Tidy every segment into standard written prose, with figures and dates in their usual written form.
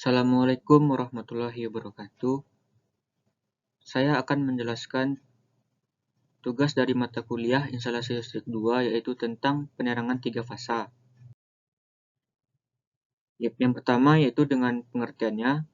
Assalamualaikum warahmatullahi wabarakatuh. Saya akan menjelaskan tugas dari mata kuliah instalasi listrik 2 yaitu tentang penerangan tiga fasa. Yang pertama yaitu dengan pengertiannya,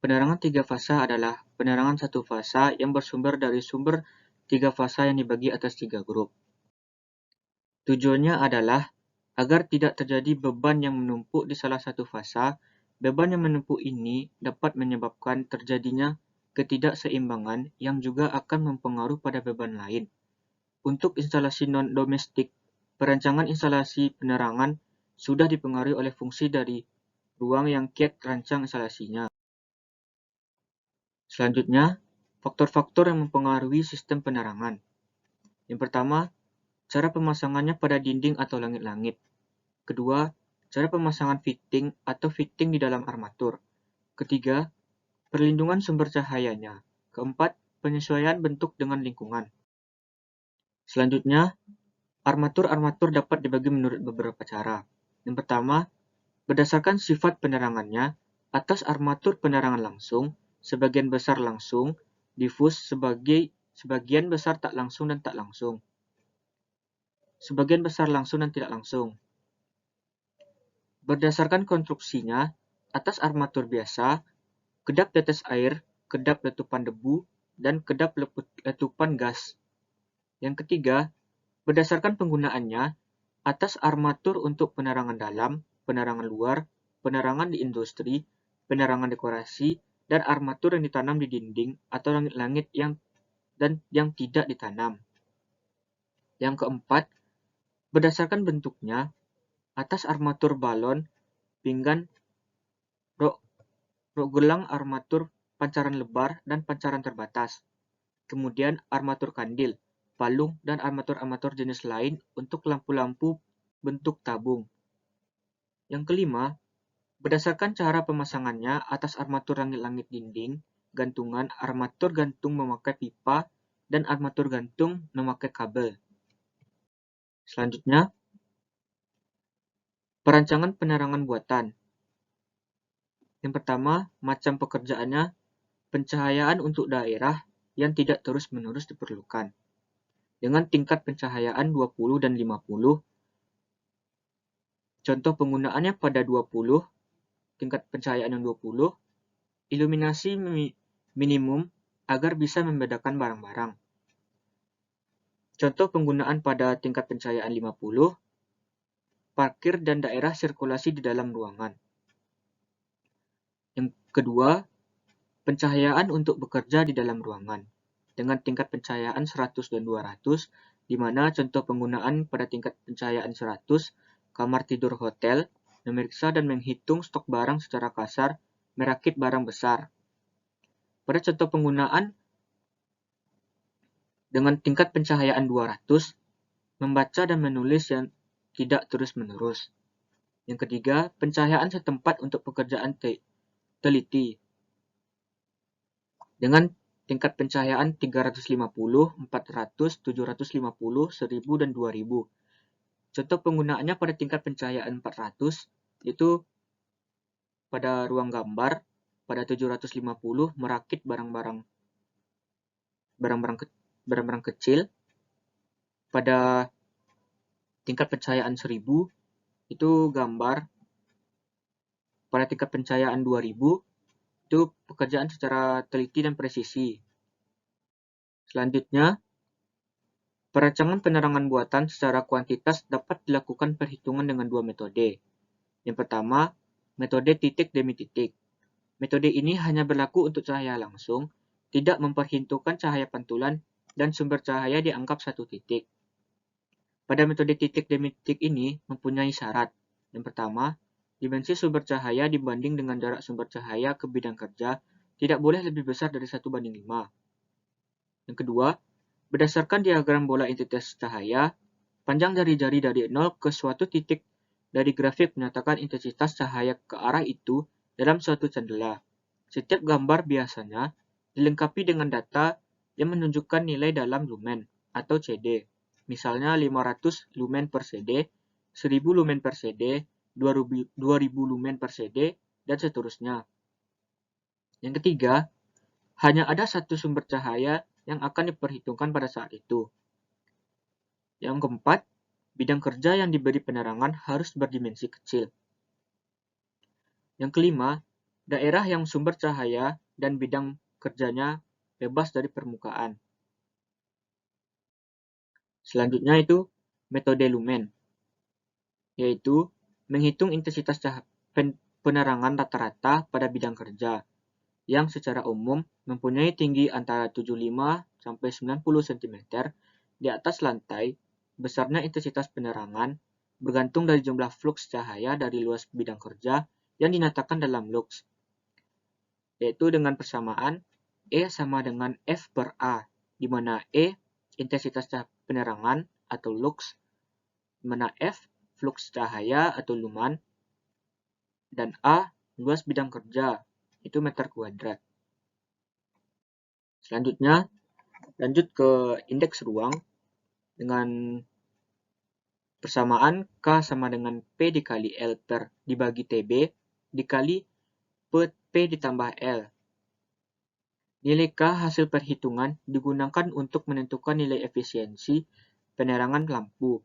penerangan tiga fasa adalah penerangan satu fasa yang bersumber dari sumber tiga fasa yang dibagi atas tiga grup. Tujuannya adalah agar tidak terjadi beban yang menumpuk di salah satu fasa. Beban yang menumpuk ini dapat menyebabkan terjadinya ketidakseimbangan yang juga akan mempengaruhi pada beban lain. Untuk instalasi non-domestik, perancangan instalasi penerangan sudah dipengaruhi oleh fungsi dari ruang yang Kiat rancang instalasinya. Selanjutnya, faktor-faktor yang mempengaruhi sistem penerangan. Yang pertama, cara pemasangannya pada dinding atau langit-langit. Kedua, cara pemasangan fitting atau fitting di dalam armatur. Ketiga, perlindungan sumber cahayanya. Keempat, penyesuaian bentuk dengan lingkungan. Selanjutnya, armatur-armatur dapat dibagi menurut beberapa cara. Yang pertama, berdasarkan sifat penerangannya, atas armatur penerangan langsung, sebagian besar langsung, difus sebagian besar tak langsung dan tak langsung. Sebagian besar langsung dan tidak langsung. Berdasarkan konstruksinya, atas armatur biasa, kedap tetes air, kedap letupan debu, dan kedap letupan gas. Yang ketiga, berdasarkan penggunaannya, atas armatur untuk penerangan dalam, penerangan luar, penerangan di industri, penerangan dekorasi, dan armatur yang ditanam di dinding atau langit-langit yang tidak ditanam. Yang keempat, berdasarkan bentuknya, atas armatur balon, pinggan, rok gelang armatur pancaran lebar dan pancaran terbatas. Kemudian armatur kandil, palung, dan armatur-armatur jenis lain untuk lampu-lampu bentuk tabung. Yang kelima, berdasarkan cara pemasangannya atas armatur langit-langit dinding, gantungan, armatur gantung memakai pipa, dan armatur gantung memakai kabel. Selanjutnya, perancangan penerangan buatan. Yang pertama, macam pekerjaannya, pencahayaan untuk daerah yang tidak terus-menerus diperlukan. Dengan tingkat pencahayaan 20 dan 50, contoh penggunaannya pada 20, tingkat pencahayaan yang 20, iluminasi minimum agar bisa membedakan barang-barang. Contoh penggunaan pada tingkat pencahayaan 50, parkir dan daerah sirkulasi di dalam ruangan. Yang kedua, pencahayaan untuk bekerja di dalam ruangan dengan tingkat pencahayaan 100 dan 200, di mana contoh penggunaan pada tingkat pencahayaan 100, kamar tidur hotel, memeriksa dan menghitung stok barang secara kasar, merakit barang besar. Pada contoh penggunaan dengan tingkat pencahayaan 200, membaca dan menulis yang tidak terus-menerus. Yang ketiga, pencahayaan setempat untuk pekerjaan teliti dengan tingkat pencahayaan 350, 400, 750, 1000, dan 2000. Contoh penggunaannya pada tingkat pencahayaan 400 itu pada ruang gambar, pada 750 merakit barang-barang kecil, pada tingkat pencahayaan 1000 itu gambar, pada tingkat pencahayaan 2000 itu pekerjaan secara teliti dan presisi. Selanjutnya, perancangan penerangan buatan secara kuantitas dapat dilakukan perhitungan dengan dua metode. Yang pertama, metode titik demi titik. Metode ini hanya berlaku untuk cahaya langsung, tidak memperhitungkan cahaya pantulan, dan sumber cahaya dianggap satu titik. Pada metode titik demi titik ini mempunyai syarat. Yang pertama, dimensi sumber cahaya dibanding dengan jarak sumber cahaya ke bidang kerja tidak boleh lebih besar dari 1:5. Yang kedua, berdasarkan diagram bola intensitas cahaya, panjang jari-jari dari 0 ke suatu titik dari grafik menyatakan intensitas cahaya ke arah itu dalam suatu candela. Setiap gambar biasanya dilengkapi dengan data yang menunjukkan nilai dalam lumen atau CD. Misalnya 500 lumen per CD, 1000 lumen per CD, 2000 lumen per CD, dan seterusnya. Yang ketiga, hanya ada satu sumber cahaya yang akan diperhitungkan pada saat itu. Yang keempat, bidang kerja yang diberi penerangan harus berdimensi kecil. Yang kelima, daerah yang sumber cahaya dan bidang kerjanya bebas dari permukaan. Selanjutnya itu metode lumen, yaitu menghitung intensitas penerangan rata-rata pada bidang kerja, yang secara umum mempunyai tinggi antara 75 sampai 90 cm di atas lantai. Besarnya intensitas penerangan bergantung dari jumlah fluks cahaya dari luas bidang kerja yang dinyatakan dalam lux, yaitu dengan persamaan E sama dengan F per A, di mana E intensitas penerangan atau lux, di mana F fluks cahaya atau luman, dan A luas bidang kerja, itu meter kuadrat. Selanjutnya, lanjut ke indeks ruang dengan persamaan K sama dengan P dikali L per dibagi TB dikali P ditambah L. Nilai K hasil perhitungan digunakan untuk menentukan nilai efisiensi penerangan lampu.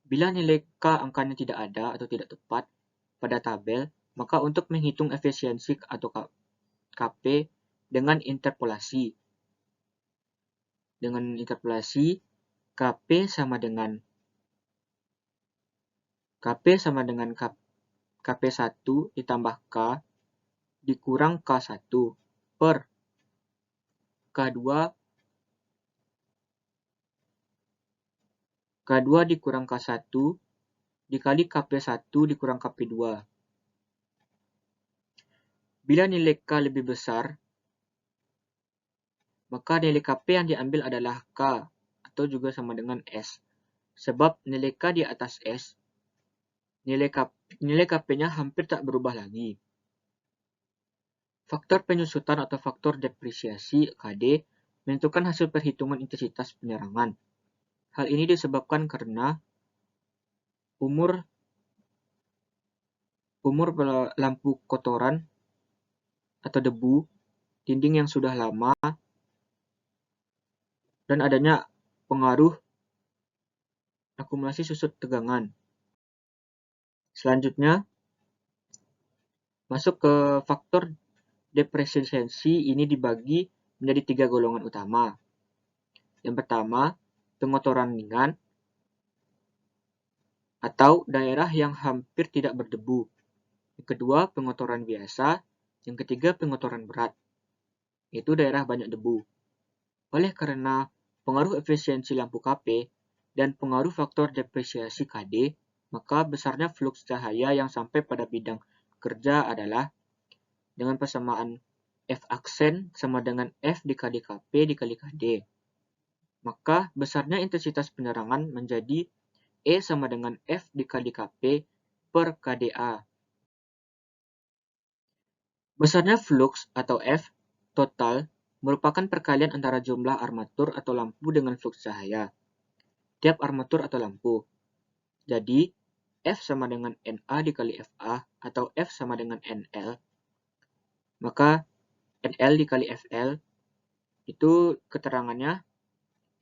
Bila nilai K angkanya tidak ada atau tidak tepat pada tabel, maka untuk menghitung efisiensi atau KP dengan interpolasi. Dengan interpolasi, KP sama dengan KP1 ditambah K dikurang K1 per K2 dikurang K1 dikali KP1 dikurang KP2. Bila nilai K lebih besar, maka nilai KP yang diambil adalah K atau juga sama dengan S. Sebab nilai K di atas S, nilai KP-nya hampir tak berubah lagi. Faktor penyusutan atau faktor depresiasi KD menentukan hasil perhitungan intensitas penerangan. Hal ini disebabkan karena umur lampu kotoran atau debu, dinding yang sudah lama, dan adanya pengaruh akumulasi susut tegangan. Selanjutnya, masuk ke faktor depresiasi. Ini dibagi menjadi 3 golongan utama. Yang pertama, pengotoran ringan atau daerah yang hampir tidak berdebu. Yang kedua, pengotoran biasa. Yang ketiga, pengotoran berat, yaitu daerah banyak debu. Oleh karena pengaruh efisiensi lampu KP dan pengaruh faktor depresiasi KD, maka besarnya fluks cahaya yang sampai pada bidang kerja adalah dengan persamaan F aksen sama dengan F dikali KP dikali KD. Maka besarnya intensitas penerangan menjadi E sama dengan F dikali KP per KDA. Besarnya fluks atau F total merupakan perkalian antara jumlah armatur atau lampu dengan fluks cahaya tiap armatur atau lampu. Jadi, F sama dengan NA dikali FA atau F sama dengan NL. Maka NL dikali FL itu keterangannya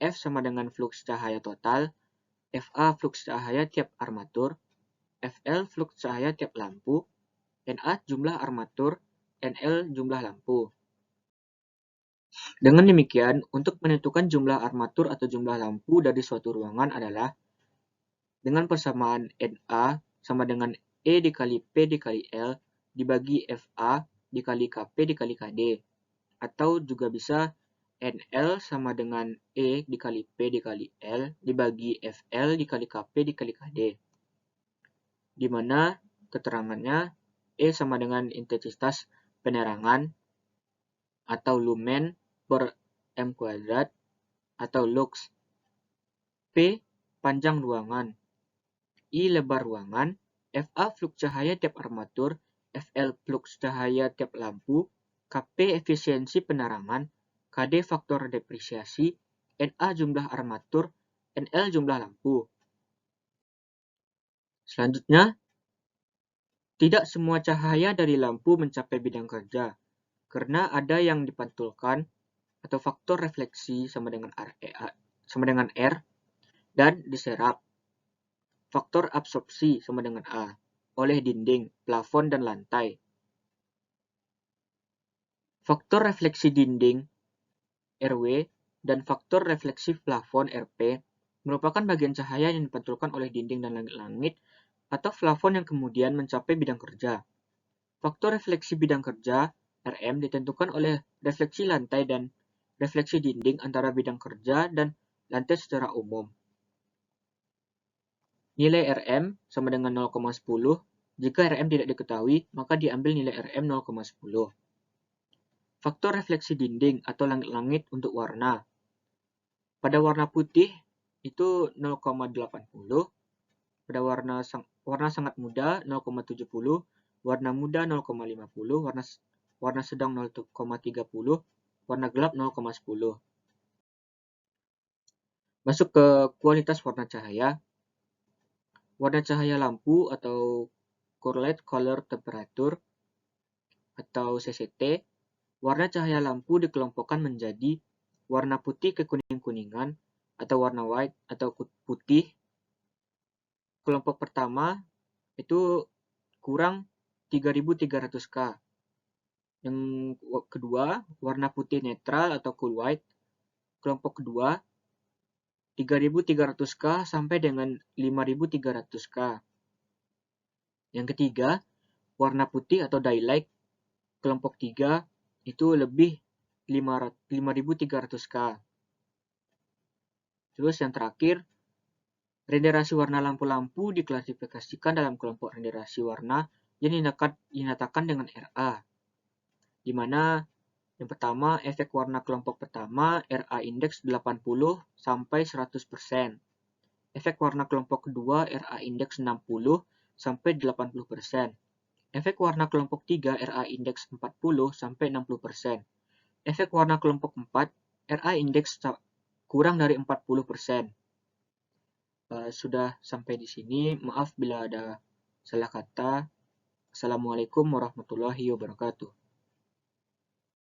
F sama dengan fluks cahaya total, FA fluks cahaya tiap armatur, FL fluks cahaya tiap lampu, NA jumlah armatur, NL jumlah lampu. Dengan demikian, untuk menentukan jumlah armatur atau jumlah lampu dari suatu ruangan adalah dengan persamaan NA sama dengan E dikali P dikali L dibagi FA dikali KP dikali KD. Atau juga bisa NL sama dengan E dikali P dikali L dibagi FL dikali KP dikali KD. Di mana keterangannya E sama dengan intensitas penerangan atau lumen per M kuadrat atau lux. P panjang ruangan, I lebar ruangan, FA fluks cahaya tiap armatur, FL fluks cahaya tiap lampu, KP efisiensi penerangan, KD faktor depresiasi, NA jumlah armatur, NL jumlah lampu. Selanjutnya, Tidak semua cahaya dari lampu mencapai bidang kerja, karena ada yang dipantulkan atau faktor refleksi sama dengan R dan diserap, faktor absorpsi sama dengan A, oleh dinding, plafon, dan lantai. Faktor refleksi dinding RW dan faktor refleksi plafon RP merupakan bagian cahaya yang dipantulkan oleh dinding dan langit-langit atau plafon yang kemudian mencapai bidang kerja. Faktor refleksi bidang kerja RM ditentukan oleh refleksi lantai dan refleksi dinding antara bidang kerja dan lantai secara umum. Nilai RM sama dengan 0,10. Jika RM tidak diketahui, maka diambil nilai RM 0,10. Faktor refleksi dinding atau langit-langit untuk warna. Pada warna putih itu 0,80, pada warna sangat muda 0,70, warna muda 0,50, warna sedang 0,30, warna gelap 0,10. Masuk ke kualitas warna cahaya. Warna cahaya lampu atau Correlate Color Temperature atau CCT. Warna cahaya lampu dikelompokkan menjadi warna putih ke kuning-kuningan atau warna white atau putih. Kelompok pertama itu kurang 3300 K. Yang kedua, warna putih netral atau cool white. Kelompok kedua 3300 K sampai dengan 5300 K. Yang ketiga, warna putih atau daylight. Kelompok 3 itu lebih 5300 K. Terus yang terakhir, renderasi warna lampu-lampu diklasifikasikan dalam kelompok renderasi warna yang dinyatakan dengan RA, di mana yang pertama, efek warna kelompok pertama RA indeks 80 sampai 100%. Efek warna kelompok kedua RA indeks 60 sampai 80%. Efek warna kelompok 3 RA indeks 40 sampai 60%. Efek warna kelompok 4 RA indeks kurang dari 40%. Sudah sampai di sini. Maaf bila ada salah kata. Assalamualaikum warahmatullahi wabarakatuh.